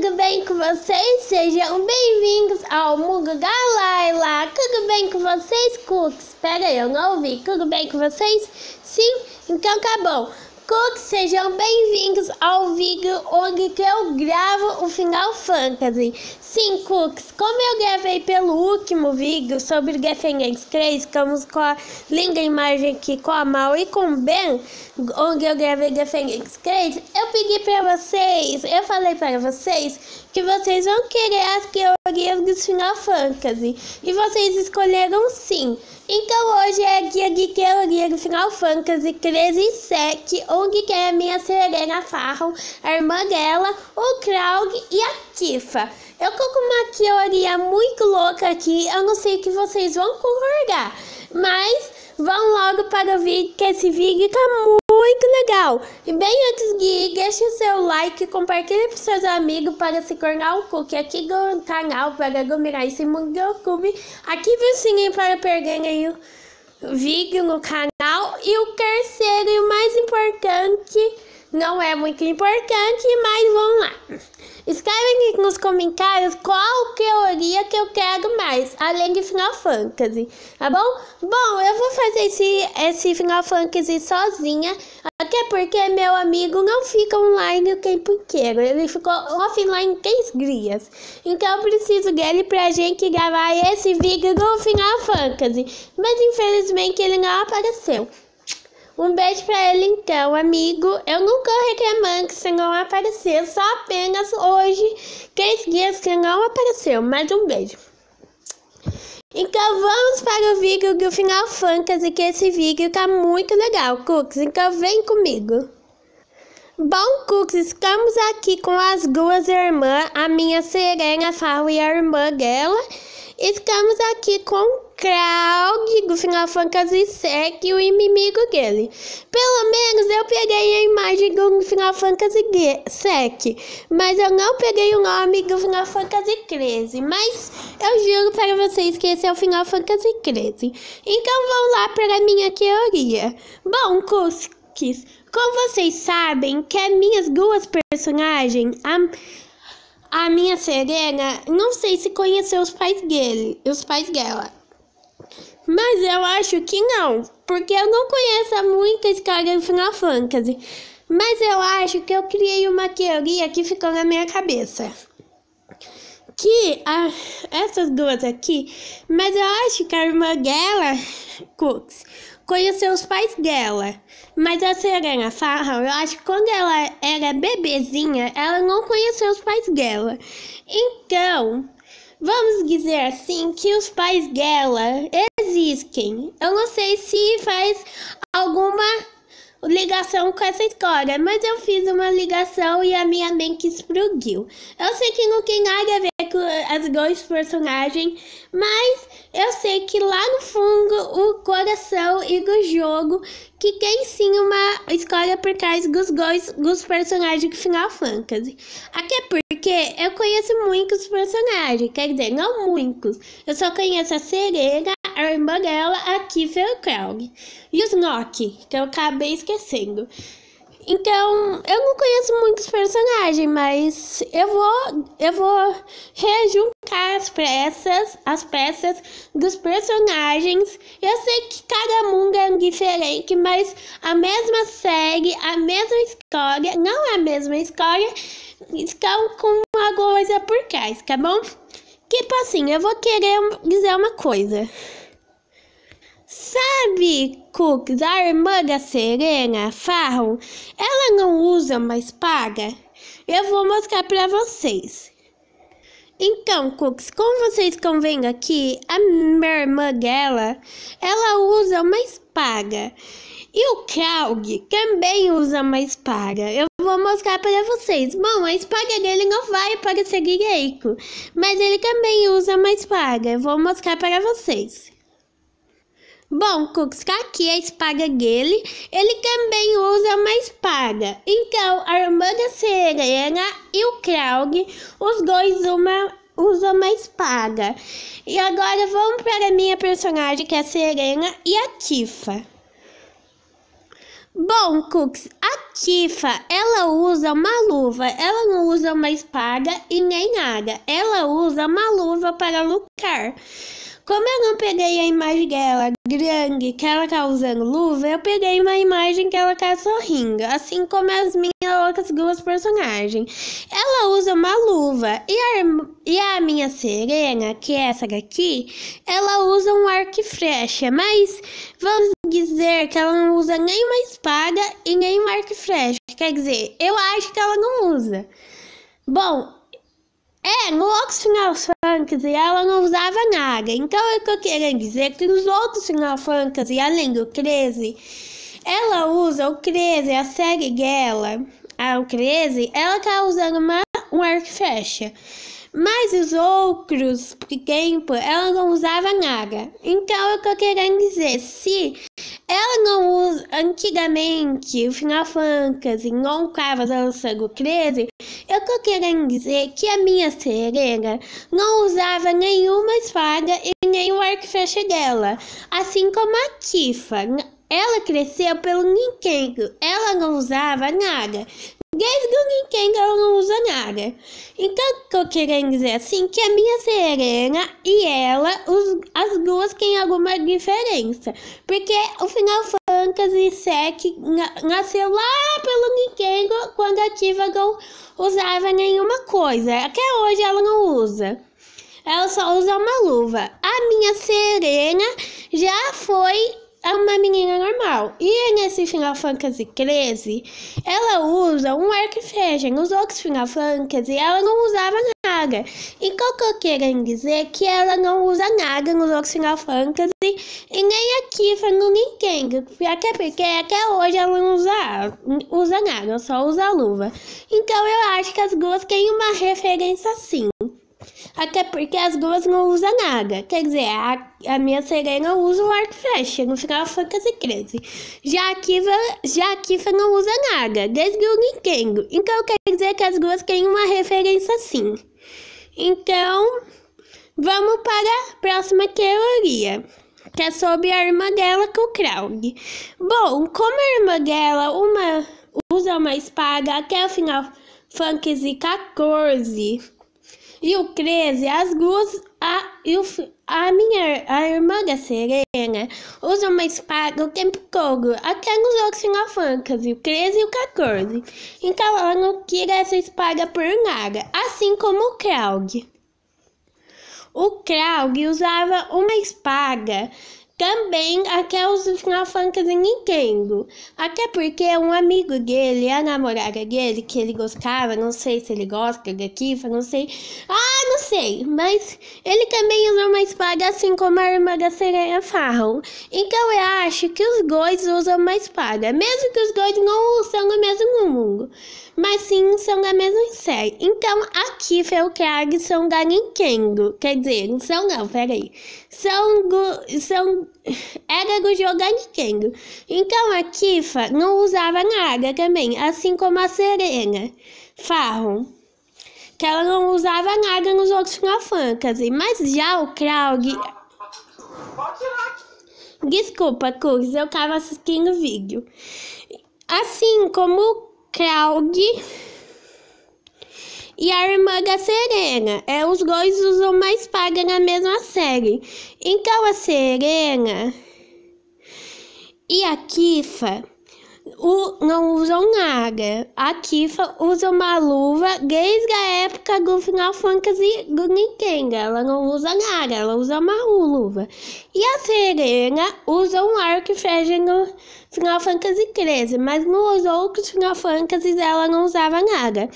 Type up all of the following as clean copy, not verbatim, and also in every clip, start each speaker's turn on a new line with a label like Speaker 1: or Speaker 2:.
Speaker 1: tudo bem com vocês? Sejam bem-vindos ao Mundo da Laila. Tudo bem com vocês, Cooks? Espera aí, eu não ouvi. Tudo bem com vocês? Sim? Então tá bom. Cooks, sejam bem-vindos ao vídeo onde que eu gravo o Final Fantasy. Sim, Cooks, como eu gravei pelo último vídeo sobre Gefengex 3, estamos com a linda imagem aqui com a Mal e com o Ben, onde eu gravei Gefengex 3, eu pedi para vocês, eu falei para vocês que vocês vão querer as teorias do Final Fantasy, e vocês escolheram sim. Então hoje é dia de teoria do Final Fantasy 13 e 7, onde que é a minha Serena Farron, a irmã dela, o Cloud e a Tifa. Eu tô com uma teoria muito louca aqui, eu não sei que vocês vão concordar, mas vão logo para o vídeo, que esse vídeo tá muito legal. E bem antes de ir, deixe o seu like, compartilhe para seus amigos para se tornar um cookie aqui do canal, para dominar esse mundo do YouTube. Ative o sininho para perder nenhum vídeo no canal. E o terceiro e o mais importante, não é muito importante, mas vamos lá. Escreve aqui nos comentários qual teoria que eu quero mais, além de Final Fantasy, tá bom? Bom, eu vou fazer esse Final Fantasy sozinha, até porque meu amigo não fica online o tempo inteiro, ele ficou offline 3 dias. Então eu preciso dele pra gente gravar esse vídeo do Final Fantasy, mas infelizmente ele não apareceu. Um beijo pra ele então, amigo. Eu não tô reclamando que você não apareceu, só apenas hoje, 3 dias que não apareceu, mas um beijo. Então vamos para o vídeo do Final Fantasy, que esse vídeo tá muito legal, Cooks, então vem comigo. Bom, Cooks, estamos aqui com as duas irmãs, a minha Serena Farron e a irmã dela. Estamos aqui com o Cloud do Final Fantasy VII e o inimigo dele. Pelo menos eu peguei a imagem do Final Fantasy VII, mas eu não peguei o nome do Final Fantasy XIII. Mas eu juro para vocês que esse é o Final Fantasy XIII. Então vamos lá para a minha teoria. Bom, Cookies, como vocês sabem que as minhas duas personagens, a minha Serena, não sei se conheceu os pais dela. Mas eu acho que não, porque eu não conheço muita história do Final Fantasy. Mas eu acho que eu criei uma teoria que ficou na minha cabeça. Que essas duas aqui, mas eu acho que a irmã dela, Cooks, conheceu os pais dela. Mas a Serena Farron, eu acho que quando ela era bebezinha, ela não conheceu os pais dela. Então, vamos dizer assim que os pais dela existem. Eu não sei se faz alguma ligação com essa história, mas eu fiz uma ligação e a minha mente explodiu. Eu sei que não tem nada a ver com as dois personagens, mas eu sei que lá no fundo o coração e do jogo que tem sim uma história por trás dos personagens do Final Fantasy. Até porque eu conheço muitos personagens, quer dizer, não muitos. Eu só conheço a Serena, a irmã dela, a Tifa e o Cloud. E os Nock, que eu acabei esquecendo. Então, eu não conheço muitos personagens, mas eu vou rejuntar as peças dos personagens. Eu sei que cada mundo é diferente, mas a mesma série, a mesma história, não é a mesma história, estão com uma coisa por trás, tá bom? Tipo assim, eu vou querer dizer uma coisa. Sabe, Cooks, a irmã da Serena Farron, ela não usa uma espada? Eu vou mostrar pra vocês. Então, Cooks, como vocês estão vendo aqui, a minha irmã dela, ela usa uma espada. E o Cloud também usa uma espada. Eu vou mostrar para vocês. Bom, a espada dele não vai aparecer direito, mas ele também usa uma espada. Eu vou mostrar para vocês. Bom, Cooks, tá aqui a espada dele. Ele também usa uma espada. Então, a irmã da Serena e o Cloud, os dois usam uma espada. E agora vamos para a minha personagem, que é a Serena e a Tifa. Bom, Cooks, a Tifa, ela usa uma luva, ela não usa uma espada e nem nada, ela usa uma luva para lutar. Como eu não peguei a imagem dela grande, que ela tá usando luva, eu peguei uma imagem que ela tá sorrindo, assim como as minhas outras duas personagens. Ela usa uma luva e a minha Serena, que é essa daqui, ela usa um arco e flecha, mas vamos dizer que ela não usa nem uma espada e nem um arco e flecha. Quer dizer, eu acho que ela não usa. Bom, no outros Final Fantasy ela não usava nada. Então é que eu quero dizer que nos outros Final Fantasy, além do 13, ela usa o 13, a série dela, o 13, ela tá usando um arco e flecha. Mas os outros tempo ela não usava nada. Então é o que eu quero dizer, se ela não usa, antigamente o Final Fantasy não estava lançando o 13, eu tô querendo dizer que a minha Serena não usava nenhuma espada e nem o arco e flecha dela, assim como a Tifa. Ela cresceu pelo Nintendo, ela não usava nada. Desde o Nintendo ela não usa nada. Então, tô querendo dizer assim que a minha Serena e ela, as duas têm alguma diferença. Porque o Final Fantasy VII nasceu lá pelo Nintendo quando a Tifa não usava nenhuma coisa. Até hoje ela não usa. Ela só usa uma luva. A minha Serena já foi uma menina normal. E nesse Final Fantasy 13, ela usa um arco e flecha. Nos outros Final Fantasy, ela não usava nada. Então, o que eu quero dizer que ela não usa nada nos outros Final Fantasy e nem a Tifa no Nintendo. Até porque até hoje ela não usa nada, só usa a luva. Então, eu acho que as duas têm uma referência sim. Até porque as duas não usam nada. Quer dizer, a minha Serena usa um arco e flecha no Final Fantasy 13. Já a Tifa não usa nada, desde o Nintendo. Então, quer dizer que as duas têm uma referência sim. Então, vamos para a próxima teoria, que é sobre a irmã dela com o Cloud. Bom, como a irmã dela usa uma espada até o Final Fantasy 14... E o 13, as duas, a irmã da Serena usa uma espada o tempo todo, até nos outros Final Fantasy, o 13 e o 14. Então ela não tira essa espada por nada, assim como o Cloud. O Cloud usava uma espada também até os Final Fantasy Nintendo. Até porque um amigo dele, a namorada dele, que ele gostava, não sei se ele gosta da Tifa, não sei. Não sei. Mas ele também usa uma espada assim como a irmã da Serena Farron. Então eu acho que os dois usam uma espada. Mesmo que os dois não são do mesmo mundo, mas sim são da mesma série. Então a Tifa e o Cloud são da Nintendo. Quer dizer, não são não, peraí. Era do jogo da Nintendo. Então a Tifa não usava nada também, assim como a Serena Farron, que ela não usava nada nos outros Final Fantasy. Mas já o Cloud... Desculpa, Cus, eu tava assistindo o vídeo. Assim como o Cloud e a irmã da Serena, os dois usam uma espada na mesma série. Então a Serena e a Tifa não usam nada. A Tifa usa uma luva desde a época do Final Fantasy do Nintendo. Ela não usa nada, ela usa uma luva. E a Serena usa um arco e flecha no Final Fantasy 13, mas nos outros Final Fantasies ela não usava nada.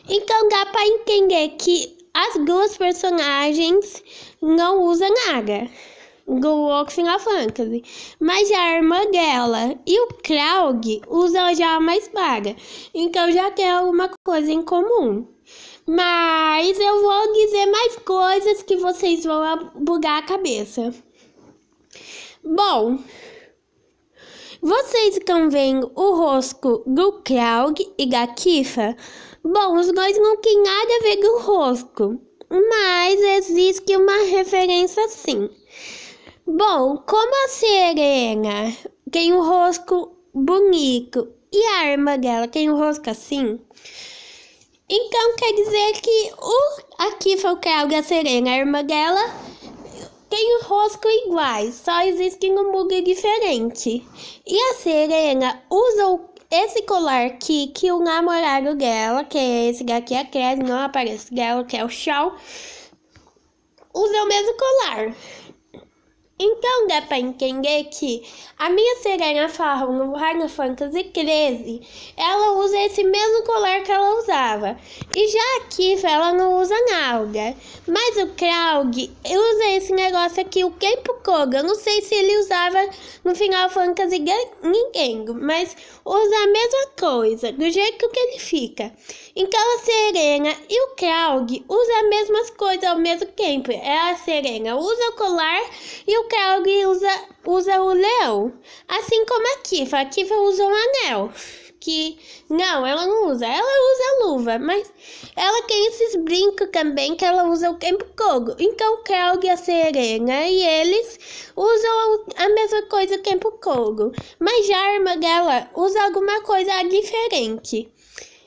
Speaker 1: Então dá pra entender que as duas personagens não usam nada do outro Final Fantasy, mas a irmã dela e o Cloud usam já uma espada, então já tem alguma coisa em comum. Mas eu vou dizer mais coisas que vocês vão bugar a cabeça. Bom, vocês estão vendo o rosto do Cloud e da Tifa? Bom, os dois não têm nada a ver com o rosto, mas existe uma referência sim. Bom, como a Serena tem o rosto bonito e a irmã dela tem o rosto assim, então quer dizer que aqui foi o Cláudio e a Serena, a irmã dela, tem o rosto iguais, só existe um mugre diferente. E a Serena usa esse colar aqui que o namorado dela, que é esse daqui, a Cres, não aparece dela, que é o Shawn, usa o mesmo colar. Então dá pra entender que a minha Serena Farrell no Final Fantasy XIII, ela usa esse mesmo colar que ela usava. E já a Tifa, ela não usa nada. Mas o Cloud usa esse negócio aqui, o Kenpo Koga. Eu não sei se ele usava no Final Fantasy ninguém, mas usa a mesma coisa, do jeito que ele fica. Então a Serena e o Cloud usam as mesmas coisas ao mesmo tempo. A Serena usa o colar e o Cloud usa o leão. Assim como a Tifa usa um anel. Que não, ela não usa. Ela usa a luva, mas ela tem esses brincos também que ela usa o Kenpo Koga. Então o Cloud e a Serena e eles usam a mesma coisa o Kenpo Koga. Mas já a irmã dela usa alguma coisa diferente.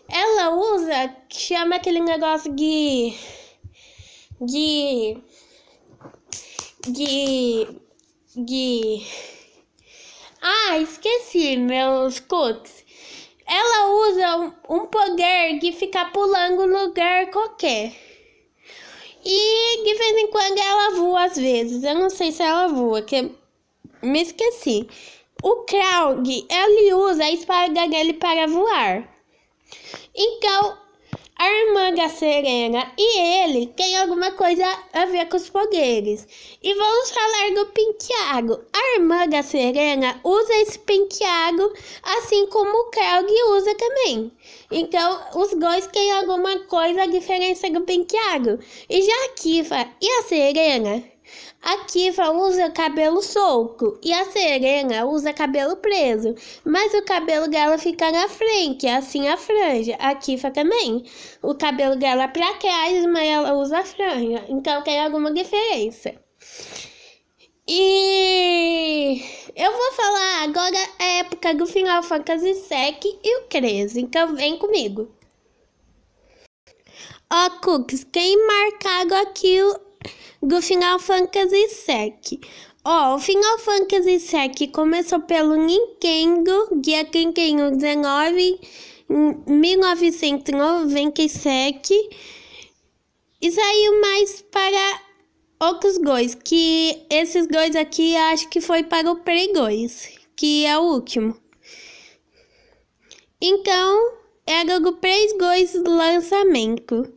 Speaker 1: Ela usa, que chama aquele negócio esqueci meus cookies. Ela usa um poder de ficar pulando no lugar qualquer. E de vez em quando ela voa às vezes. Eu não sei se ela voa, que me esqueci. O Cloud, ele usa a espada dele para voar. Então, a irmã da Serena e ele tem alguma coisa a ver com os poderes. E vamos falar do penteado. A irmã da Serena usa esse penteado, assim como o Cloud usa também. Então, os dois têm alguma coisa a diferença do penteado. E já a Tifa e a Serena, a Tifa usa cabelo solto e a Serena usa cabelo preso, mas o cabelo dela fica na frente, assim a franja. A Tifa também, o cabelo dela é pra trás, mas ela usa a franja, então tem alguma diferença. E eu vou falar agora a época do Final Fantasy VII e o XIII, então vem comigo. Ó, Cookies, tem marcado aqui do Final Fantasy VII. Ó, o Final Fantasy VII começou pelo Nintendo, dia 31 de 19 de 1997, e saiu mais para outros dois, que esses dois aqui acho que foi para o Play 2, que é o último. Então, era do Play 2 lançamento.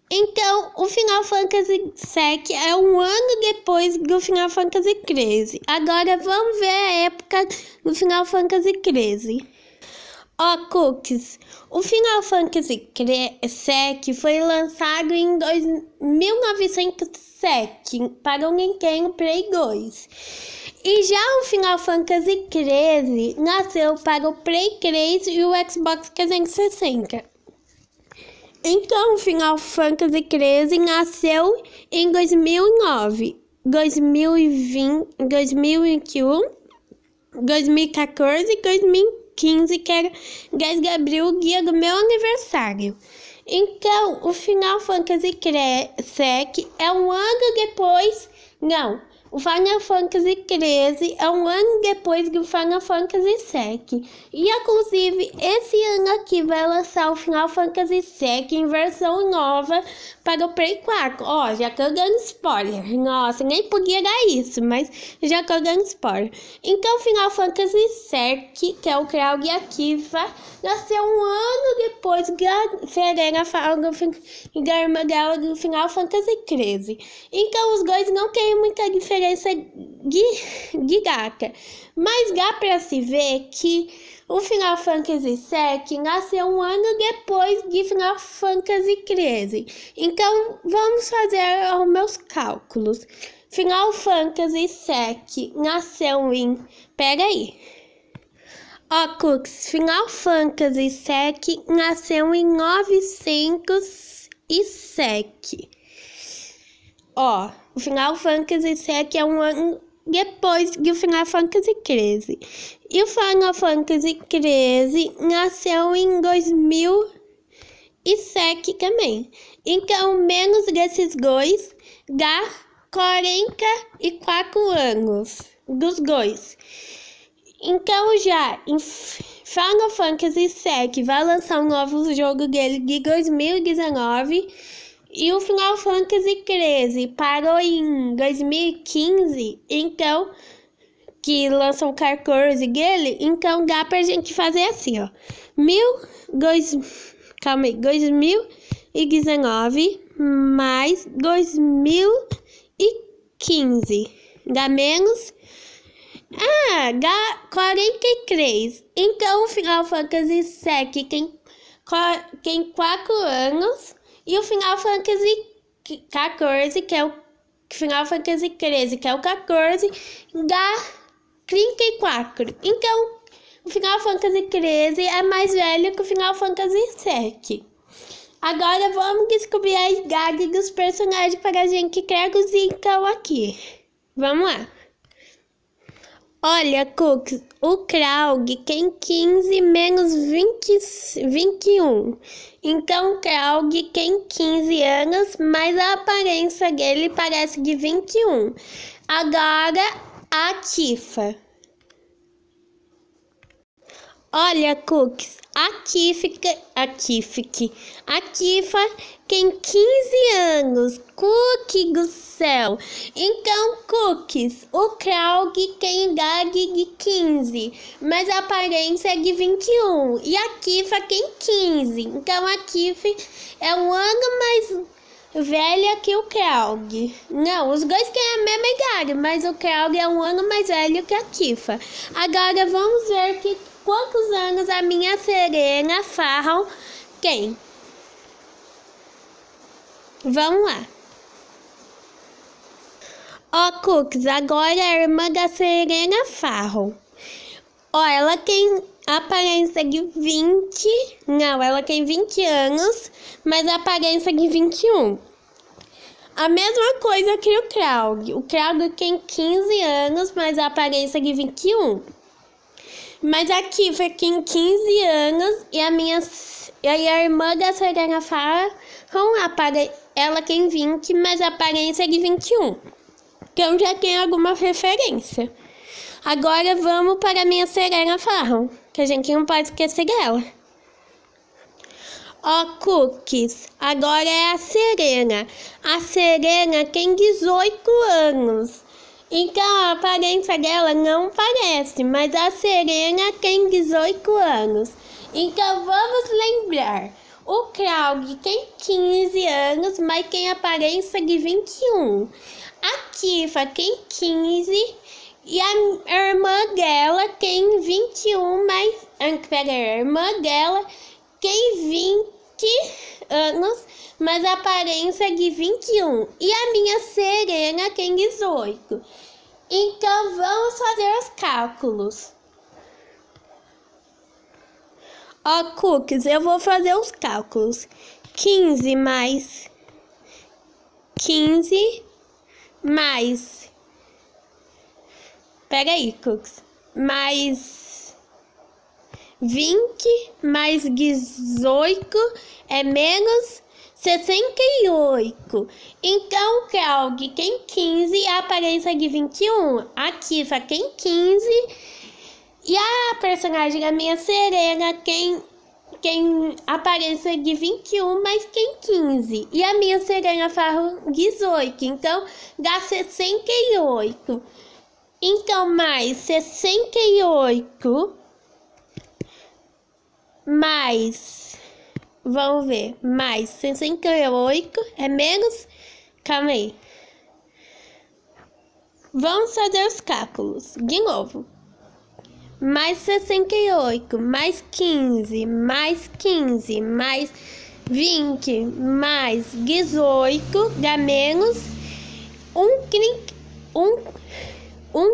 Speaker 1: Então, o Final Fantasy VII é um ano depois do Final Fantasy XIII. Agora, vamos ver a época do Final Fantasy XIII. Ó, Cookies, o Final Fantasy VII foi lançado em 1907 para o Nintendo Play 2. E já o Final Fantasy XIII nasceu para o Play 3 e o Xbox 360. Então, o Final Fantasy XIII nasceu em 2009, 2020, 2021, 2014 e 2015, que era 10 de abril, o dia do meu aniversário. Então, o Final Fantasy VII é um ano depois... Não, o Final Fantasy XIII é um ano depois do Final Fantasy VII. E, inclusive, esse ano aqui vai lançar o Final Fantasy VII em versão nova para o Play 4. Ó, já tô dando spoiler. Nossa, nem podia dar isso, mas já tô dando spoiler. Então, o Final Fantasy VII, que é o Cloud e a Tifa, nasceu um ano depois da Serena da irmã dela do Final Fantasy XIII. Então, os dois não têm muita diferença de data, mas dá para se ver que o Final Fantasy VII nasceu um ano depois de Final Fantasy XIII. Então, vamos fazer os meus cálculos. Final Fantasy VII nasceu em... Peraí. Ó, Cooks, Final Fantasy VII nasceu em 907. Ó, o Final Fantasy VII é um ano depois do Final Fantasy XIII. E o Final Fantasy XIII nasceu em 2007 também. Então, menos desses dois dá 44 anos dos dois. Então, já em Final Fantasy VII vai lançar um novo jogo dele de 2019. E o Final Fantasy XIII parou em 2015, então, que lançou o 14 dele, então dá pra gente fazer assim, ó. 2019 mais 2015, dá menos... dá 43. Então, o Final Fantasy VII tem 4 anos... E o Final Fantasy XIV, que é o Final Fantasy XIII, que é o 14, dá 34. Então, o Final Fantasy XIII é mais velho que o Final Fantasy VII. Agora vamos descobrir a idade dos personagens para a gente traduzir então aqui. Vamos lá. Olha, Cooks, o Kraug tem 15 menos 21. Então, o Kraug tem 15 anos, mas a aparência dele parece de 21. Agora, a Tifa. Olha, Cooks, a Tifa tem 15 anos. Cookie do céu. Então, Cookies, o Kraug tem idade de 15, mas a aparência é de 21. E a Tifa tem 15. Então, a Tifa é um ano mais velha que o Kraug. Não, os dois têm a mesma idade, mas o Kraug é um ano mais velho que a Tifa. Agora, vamos ver quantos anos a minha Serena Farron tem. Vamos lá. Ó, Cooks, agora a irmã da Serena Farron. Ó, ela tem aparência de 20... Não, ela tem 20 anos, mas a aparência de 21. A mesma coisa que o Kraug. O Kraug tem 15 anos, mas a aparência de 21. Mas a Tifa tem 15 anos e a irmã da Serena Farron, ela tem 20, mas a aparência é de 21. Então já tem alguma referência. Agora vamos para a minha Serena Farron, que a gente não pode esquecer dela. Ó, Cookies, agora é a Serena. A Serena tem 18 anos. Então a aparência dela não parece, mas a Serena tem 18 anos. Então vamos lembrar. O Kraug tem 15 anos, mas tem aparência de 21. A Tifa tem 15 e a irmã dela tem 21, mas... Pera, a irmã dela tem 20 anos, mas a aparência é de 21. E a minha Serena tem 18. Então, vamos fazer os cálculos. Ó, Cookies, eu vou fazer os cálculos. 15 mais 15 mais... Pega aí, Cookies. Mais 20 mais 18 é menos 68. Então, o Kraug tem 15 e a aparência é de 21. A Tifa tem 15 e a personagem da minha Serena tem aparência de 21, mas tem 15. E a minha Serena Farron 18. Então, dá 68. Então, mais 68 mais... Vamos ver. Mais 68 é menos... Calma aí. Vamos fazer os cálculos. De novo. Mais 68, mais 15, mais 15, mais 20, mais 18, dá menos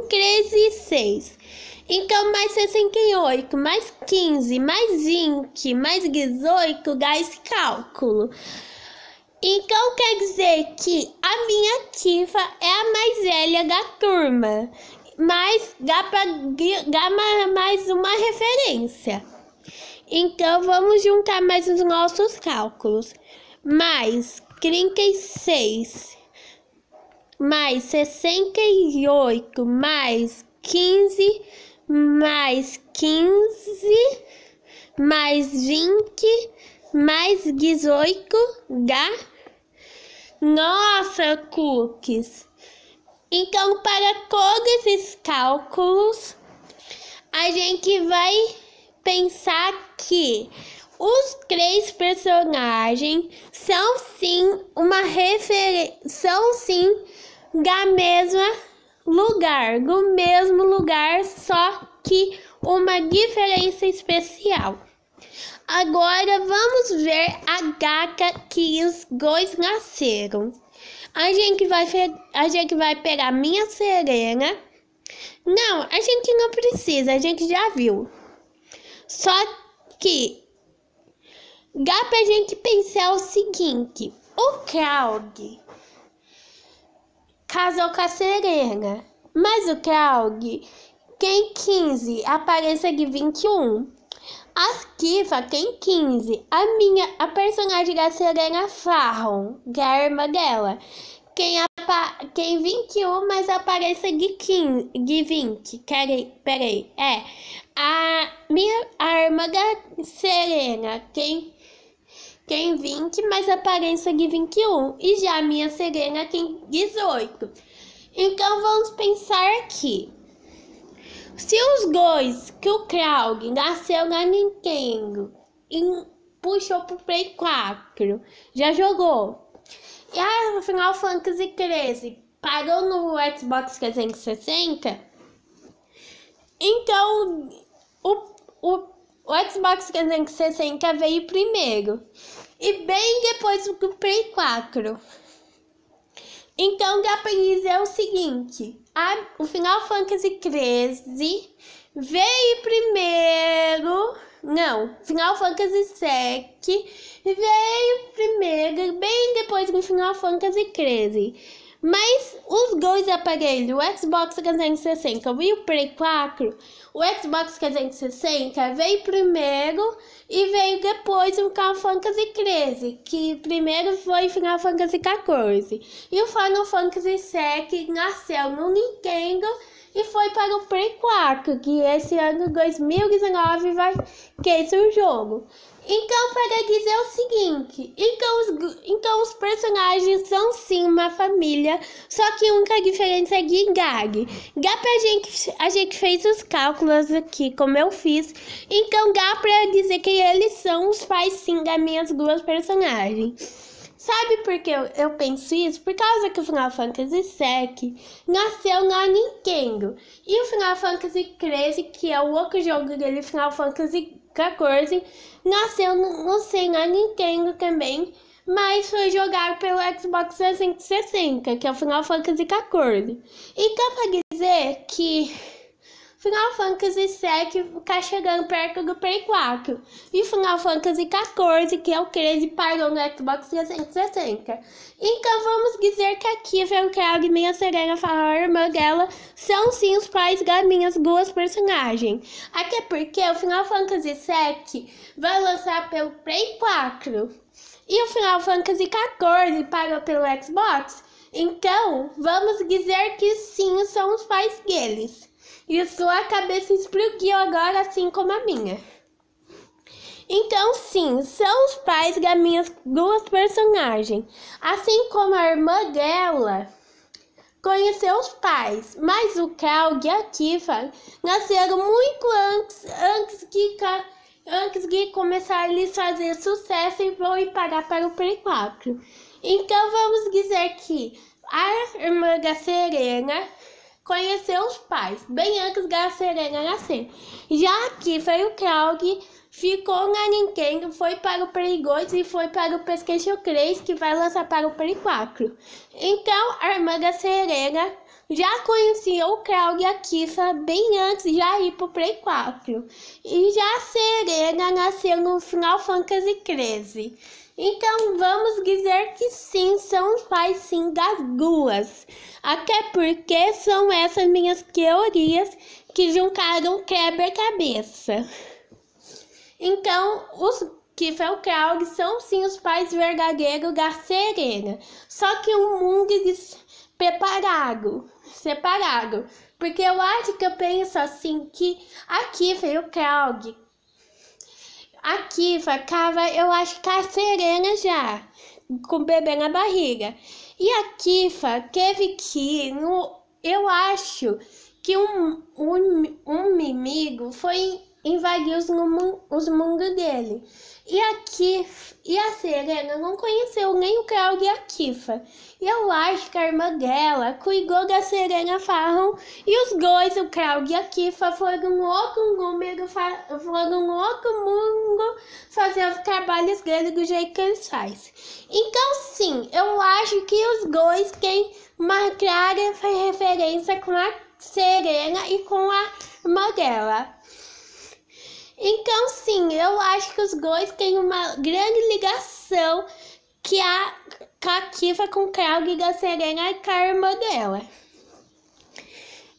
Speaker 1: 13 e 6. Então, mais 68, mais 15, mais 20, mais 18, dá esse cálculo. Então quer dizer que a minha Tifa é a mais velha da turma. Mas dá para dar mais uma referência. Então vamos juntar mais os nossos cálculos. Mais 36, mais 68, mais 15, mais 15, mais 20, mais 18 dá. Nossa, Cookies! Então, para todos esses cálculos, a gente vai pensar que os 3 personagens são sim da mesma lugar, do mesmo lugar, só que uma diferença especial. Agora vamos ver a data que os dois nasceram. A gente vai pegar minha Serena. Não, a gente não precisa, a gente já viu. Só que dá pra gente pensar o seguinte: o Craig casou com a Serena, mas o Craig tem 15, aparência de 21. A Tifa tem 15. A personagem da Serena Farron, que é a irmã dela, tem 21, mas aparência de 15, de 20. Peraí. A irmã da Serena tem 20, mas aparência de 21. E já a minha Serena tem 18. Então vamos pensar aqui. Se os dois que o Craig nasceu na Nintendo e puxou pro Play 4, já jogou, e a Final Fantasy XIII parou no Xbox 360, então o Xbox 360 veio primeiro e bem depois do Play 4. Então dá pra dizer o seguinte: o Final Fantasy XIII veio primeiro. Não, Final Fantasy VII veio primeiro, bem depois do Final Fantasy XIII. Mas os dois aparelhos, o Xbox 360 e o Play 4, o Xbox 360 veio primeiro e veio depois o Final Fantasy XIII, que primeiro foi Final Fantasy XIV. E o Final Fantasy VII nasceu no Nintendo e foi para o Play 4, que esse ano 2019 vai ter esse jogo. Então, para dizer o seguinte, então os personagens são sim uma família, só que a única diferença é de idade. A gente fez os cálculos aqui, como eu fiz, então dá pra dizer que eles são os pais sim das minhas 2 personagens. Sabe por que eu penso isso? Por causa que o Final Fantasy VII nasceu na Nintendo. E o Final Fantasy XIII, que é o outro jogo dele, Final Fantasy XIV, nasceu na Nintendo também, mas foi jogado pelo Xbox 360, que é o Final Fantasy XIV. Então, para dizer que Final Fantasy VII está chegando perto do Play 4. E Final Fantasy XIV, que é o 13, parou no Xbox 360. Então vamos dizer que a Tifa, o Craig e minha Serena, a irmã dela, são sim os pais das minhas 2 personagens. Até porque o Final Fantasy VII vai lançar pelo Play 4. E o Final Fantasy XIV parou pelo Xbox. Então vamos dizer que sim, são os pais deles. E sua cabeça explodiu agora, assim como a minha. Então, sim, são os pais das minhas 2 personagens. Assim como a irmã dela conheceu os pais. Mas o Craig e a Tifa nasceram muito antes de começar a eles fazer sucesso e vão ir pagar para o Play 4. Então, vamos dizer que a irmã da Serena conheceu os pais bem antes da Serena nascer. Já aqui foi o Craig, ficou na Nintendo, foi para o Play 2 e foi para o PlayStation 3, que vai lançar para o Play 4. Então a irmã da Serena já conhecia o Craig e a Tifa bem antes de já ir para o Play 4. E já a Serena nasceu no Final Fantasy XIII. Então vamos dizer que sim, são os pais sim das duas. Até porque são essas minhas teorias que juntaram um quebra-cabeça. Então, os Kiefer e o Krog são sim os pais verdadeiros da Serena. Só que um mundo separado. Porque eu penso assim que a Kiefer e o Krog, a Kiefer tava, eu acho que a Serena já, com o bebê na barriga. E a Kiefer teve que, eu acho que um inimigo foi invadir os mundos dele. E a Serena não conheceu nem o Krog e a Kiefer. E eu acho que a irmã dela cuidou da Serena Farron. E os dois, o Krog e a Kiefer, foram outro mundo fazer os trabalhos dele do jeito que eles fazem. Então, sim, eu acho que os dois têm uma clara referência com a Serena e com a irmã dela. Então, sim, eu acho que os dois têm uma grande ligação que a Kiefer com o Krog e a Serena e com a irmã dela.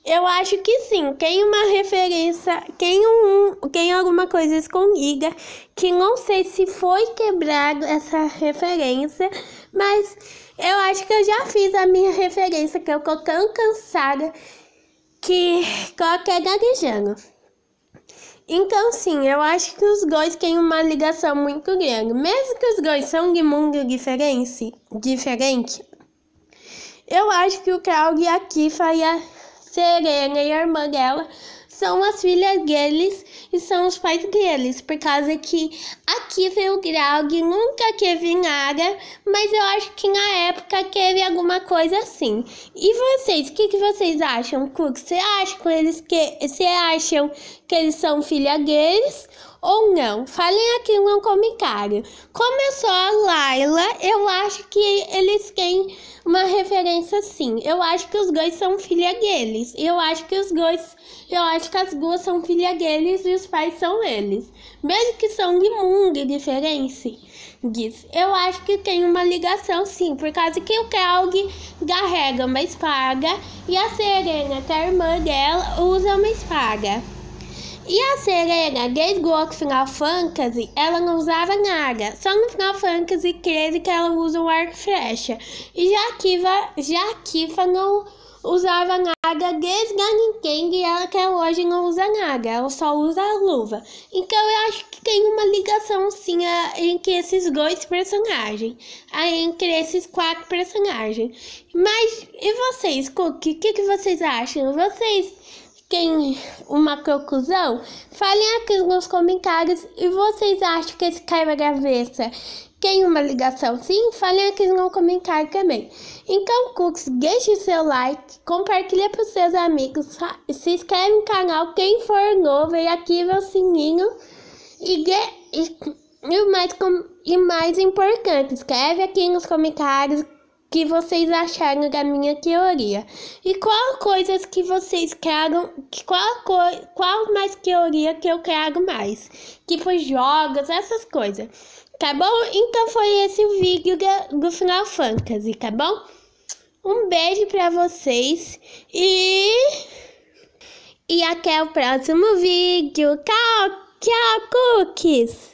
Speaker 1: Eu acho que sim, tem uma referência, tem alguma coisa escondida, que não sei se foi quebrado essa referência, mas eu acho que eu já fiz a minha referência, que eu tô tão cansada que qualquer gaguejando. Então, sim, eu acho que os dois têm uma ligação muito grande. Mesmo que os dois são de mundo diferente, eu acho que o Krog e a Kiefer e a Serena e a irmã dela são as filhas deles e são os pais deles, por causa que a Kiefer e o Krog nunca teve nada, mas eu acho que na época teve alguma coisa assim. E vocês, o que vocês acham, Cook? Você acham que eles são filha deles ou não? Falem aqui no comentário. Como eu sou a Laila, eu acho que eles têm uma referência sim. Eu acho que os dois são filha deles. Eu acho que as duas são filha deles e os pais são eles. Mesmo que são de mundo diferente, eu acho que tem uma ligação sim, por causa que o Krog carrega uma espada e a Serena, que é a irmã dela, usa uma espada. E a Serena, desde o Final Fantasy, ela não usava nada. Só no Final Fantasy 13 que ela usa o arco e flecha. E já a Kiefer não usava nada desde a Nintendo e ela até hoje não usa nada. Ela só usa a luva. Então eu acho que tem uma ligação sim entre esses dois personagens. Entre esses 4 personagens. Mas e vocês, Cookie? O que vocês acham? Vocês tem uma conclusão? Falem aqui nos comentários. E vocês acham que esse quebra-cabeça tem uma ligação sim? Falem aqui no comentário também. Então, Cooks, deixe seu like, compartilha para os seus amigos, se inscreve no canal quem for novo e ativa o sininho. E mais importante, escreve aqui nos comentários que vocês acharam da minha teoria. E qual coisas que vocês querem, qual mais teoria que eu quero mais? Tipo jogos, essas coisas. Tá bom? Então foi esse o vídeo do Final Fantasy, tá bom? Um beijo pra vocês e até o próximo vídeo. Tchau, tchau, cookies!